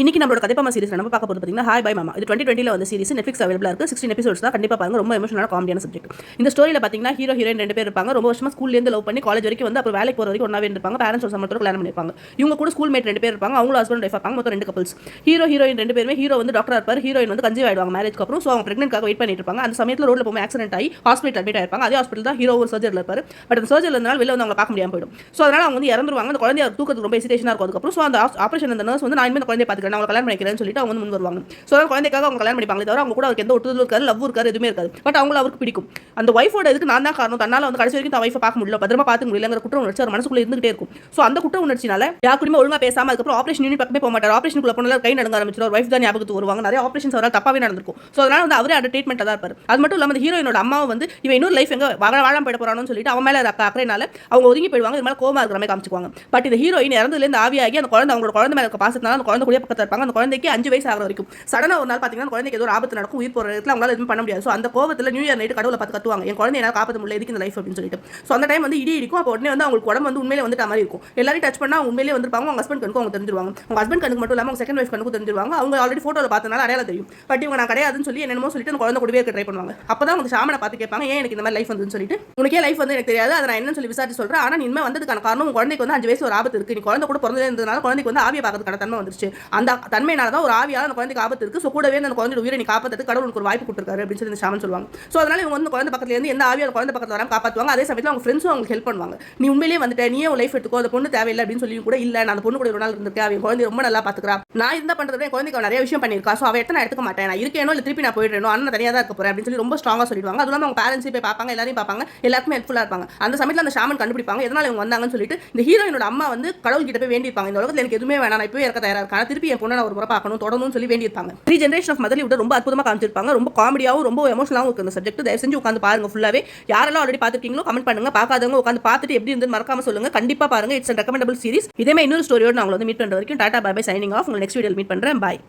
இன்னைக்கு நம்மளோட கதைப்பமா சீரிஸ் நம்ம பார்க்க போறது பார்த்தீங்கன்னா ஹாய் பை மாமா. இது 2020 வந்து சீரிஸ் நெட்ஃபிளிக்ஸ் அவைலபிளா இருக்கு. 16 எபிசோட்ஸ் தான். கண்டிப்பா பாருங்க. ரொம்ப எமோஷனலான காமெடியான சப்ஜெக்ட். இந்த ஸ்டோரியில பார்த்தீங்கன்னா ஹீரோ ஹீரோயின் ரெண்டு பேர் இருப்பாங்க. ரொம்ப வருஷமா ஸ்கூல்ல இருந்து லவ் பண்ணி காலேஜ் வரைக்கும் வந்து அப்புறம் வேலைக்கு போற வரைக்கும் ஒண்ணாவே இருப்பாங்க. பேரண்ட்ஸ் ஒரு சம்மதத்தோட கல்யாணம் பண்ணிருப்பாங்க. இவங்க கூட ஸ்கூல் மேட் ரெண்டு பேர் இருப்பாங்க. அவங்க ஹஸ்பண்ட் வைஃப் இருப்பாங்க. மொத்தம் ரெண்டு கப்பல்ஸ். ஹீரோ ஹீரோயின் ரெண்டு பேருமே ஹீரோ வந்து டாக்டரா இருப்பாரு. ஹீரோயின் வந்து கன்சீவ் ஆயிடுவாங்க மேரேஜ்க்கு அப்புறம். சோ அவங்க பிரெக்னன்ட்காக வெயிட் பண்ணிட்டு இருப்பாங்க. அந்த சமயத்துல ரோட்ல போய் ஆக்சிடென்ட் ஆகி ஹாஸ்பிட்டல் அட்மிட் ஆயிருப்பாங்க. அதே ஹாஸ்பிட்டல் தான் ஹீரோ ஒரு சர்ஜரில இருப்பாரு. பட் அந்த சர்ஜரில இருந்தால வெளில வந்து அவங்க பார்க்க முடியாம போயிடும். சோ அதனால அவங்க வந்து இறந்துருவாங்க. அந்த குழந்தை தூக்கத்துக்கு ரொம்ப ஹெசிடேஷனா இருக்கும். அதுக்கப்புறம் சோ அந்த ஆபரேஷன் அந்த நர்ஸ் வந்து நான் இனிமே குழந்தைய பாத்துக்கிறேன், அவங்க கல்யாணம் பண்ணிக்கிறேன்னு சொல்லிட்டு அவங்க வந்து முன் வருவாங்க. ஸோ குழந்தைக்காக அவங்க கல்யாணம் பண்ணிப்பாங்க. தவிர அவங்க கூட அவருக்கு எந்த ஒட்டுதலும் இருக்காது, லவ் இருக்காது, எதுவுமே இருக்காது. பட் அவங்கள அவருக்கு பிடிக்கும். அந்த ஒய்ஃபோட இதுக்கு நான் தான் காரணம், தன்னால வந்து கடைசி வரைக்கும் தான் ஒய்ஃபை பார்க்க முடியல, பத்திரமா பார்த்துக்க முடியலங்கிற குற்ற உணர்ச்சி அவர் மனசுக்குள்ள இருந்துகிட்டே இருக்கும். ஸோ அந்த குற்ற உணர்ச்சினால யாருக்குமே ஒழுங்கா பேசாம அதுக்கப்புறம் ஆபரேஷன் யூனிட் பக்கமே போக மாட்டார். ஆபரேஷனுக்குள்ள போனால கை நடுங்க ஆரம்பிச்சிடும். ஒரு ஒய்ஃப் தான் ஞாபகத்துக்கு வருவாங்க. நிறைய ஆபரேஷன்ஸ் அவரால் தப்பாவே நடந்திருக்கும். ஸோ அதனால வந்து அவரே அந்த ட்ரீட்மெண்ட் தான் இருப்பார். அது மட்டும் இல்லாமல் ஹீரோயினோட அம்மாவை வந்து இவன் இன்னொரு லைஃப் எங்க வாழாம போயிட போறானு சொல்லிட்டு அவன் மேல அக்கறைனால அவங்க ஒதுங்கி போயிடுவாங்க. இது மேல கோமா இருக்கிற மாதிரி காமிச்சுக்குவாங்க. பட் இந்த ஹீரோயின் இறந்ததுலேருந்து ஆவியாகி அந்த குழந்தை அவங்களோட குழந்தை மேல இருக்க பாசத்தினால அந்த குழந்தை கூட பக்கத்தில் இருப்பாங்க. அந்த குழந்தைக்கு 5 வயசு ஆகிற வரைக்கும் சடனா ஒரு நாள் பார்த்தீங்கன்னா குழந்தைக்கு ஏதோ ஆபத்து நடக்கும், உயிர் போற இடத்துல அவங்களால எதுவும் பண்ண முடியாது. ஸோ அந்த கோவத்தில் நியூ இயர் நைட்டு கடவுளை பார்த்து கத்துவாங்க, என் குழந்தை என்னால் காப்பாற்ற முடியல, இதுக்கு இந்த லைஃப் அப்படின்னு சொல்லிட்டு. ஸோ அந்த டைம் வந்து இடி இடிக்கும். அப்போ உடனே வந்து அவங்களுக்கு உடம்பு வந்து உண்மையிலே வந்துட்ட மாதிரி இருக்கும். எல்லாரும் டச் பண்ணா உண்மையிலே வந்துருப்பாங்க. அவங்க ஹஸ்பண்ட் கண்ணுக்கு அவங்க தெரிஞ்சிருவாங்க. அவங்க ஹஸ்பண்ட் கண்ணுக்கு மட்டும் இல்லாமல் அவங்க செகண்ட் வைஃப் கண்ணுக்கு தெரிஞ்சிருவாங்க. அவங்க ஆல்ரெடி ஃபோட்டோவில் பார்த்தனால அடையாளம் தெரியும். பட் இவங்க நான் கிடையாதுன்னு சொல்லி என்னமோ சொல்லிட்டு அந்த குழந்தை கூடவே இருக்க ட்ரை பண்ணுவாங்க. அப்போ தான் அவங்க ஷாமனை பார்த்து கேட்பாங்க, ஏன் எனக்கு இந்த மாதிரி லைஃப் வந்துன்னு சொல்லிட்டு. உனக்கே லைஃப் வந்து எனக்கு தெரியாது, அதை நான் என்னன்னு சொல்லி விசாரிச்சு சொல்கிறேன். ஆனால் இனிமேல் வந்ததுக்கான காரணம் உங்க குழந்தைக்கு வந்து 5 வயசு ஒரு ஆபத்து இருக்கு. நீ குழந்தை கூட பிறந்ததே இருந்ததுனால குழந்தைக்கு வந்து ஆவியை பார்க்கறதுக்கான தன்மை வந்துருச்சு. அந்த தன்மையினால தான் ஒரு ஆவியால் அந்த குழந்தைக்கு ஆபத்து இருக்கு. ஸோ கூடவே அந்த குழந்தையோட உயிரை நீ காப்பாற்றுறதுக்கு கடவுளுக்கு ஒரு வாய்ப்பு கொடுத்துருக்காரு அப்படின்னு சொல்லி ஷாமன் சொல்லுவாங்க. ஸோ அதனால இவங்க வந்து குழந்தை பக்கத்துல இருந்து எந்த ஆவியோட குழந்தை பக்கத்தில் வராமல் காப்பாற்றுவாங்க. அதே சமயத்தில் அவங்க ஃப்ரெண்ட்ஸும் அவங்களுக்கு ஹெல்ப் பண்ணுவாங்க. நீ உண்மையிலேயே வந்துட்டு நீயே ஒரு லைஃப் எடுத்துக்கோ, அந்த பொண்ணு தேவையில்லை அப்படின்னு சொல்லி கூட இல்லை, நான் அந்த பொண்ணு கூட ஒரு நாள் இருந்திருக்கேன், அவன் குழந்தை ரொம்ப நல்லா பார்த்துக்கிறா, நான் இருந்தா பண்றதை குழந்தைக்கு நிறைய விஷயம் பண்ணியிருக்கா. ஸோ அவ எடுத்து நான் எடுத்துக்க மாட்டேன், நான் இருக்கேனோ இல்லை திருப்பி நான் போயிடுறேனோ, அண்ணன் தனியாக தான் இருக்க போறேன் அப்படின்னு சொல்லி ரொம்ப ஸ்ட்ராங்காக சொல்லிடுவாங்க. அதுவும் அவங்க பேரண்ட்ஸையும் போய் பார்ப்பாங்க, எல்லாரையும் பார்ப்பாங்க, எல்லாருக்குமே ஹெல்ப்ஃபுல்லாக இருப்பாங்க. அந்த சமயத்தில் அந்த ஷாமன் கண்டுபிடிப்பாங்க எதனால இவங்க வந்தாங்கன்னு சொல்லிட்டு. இந்த ஹீரோயினோட அம்மா வந்து கடவுள் கிட்ட போய் வேண்டியிருப்பாங்க, இந்த உலகத்தில் எனக்கு எதுவுமே வேணாம், நான் இப்போவே இருக்க தயாராக இருக்கேன், திருப்பி என் பொண்ணை நான் ஒரு முறை பார்க்கணும் தொடரணும்னு சொல்லி வேண்டியிருப்பாங்க. 3 ஜெனரேஷன் ஆஃப் மதர்ஹுட் ரொம்ப அற்புதமாக காமிச்சிருப்பாங்க. ரொம்ப காமெடியாகவும் ரொம்ப எமோஷனலாகவும் இருக்கு இந்த சப்ஜெக்ட். தயவு செஞ்சு உட்காந்து பாருங்க ஃபுல்லாவே. யாரெல்லாம் ஆல்ரெடி பார்த்துருக்கீங்களோ கமெண்ட் பண்ணுங்க, பார்க்காதவங்க உட்காந்து பார்த்துட்டு எப்படி இருந்து மறக்காம சொல்லுங்க. கண்டிப்பா பாருங்க. It's recommendable series. இதே மாதிரி இன்னொரு ஸ்டோரியோட நான் உங்களை வந்து மீட் பண்ற வரைக்கும் tata bye bye, signing off. உங்களை நெக்ஸ்ட் வீடியோவில் மீட் பண்றேன். பாய்.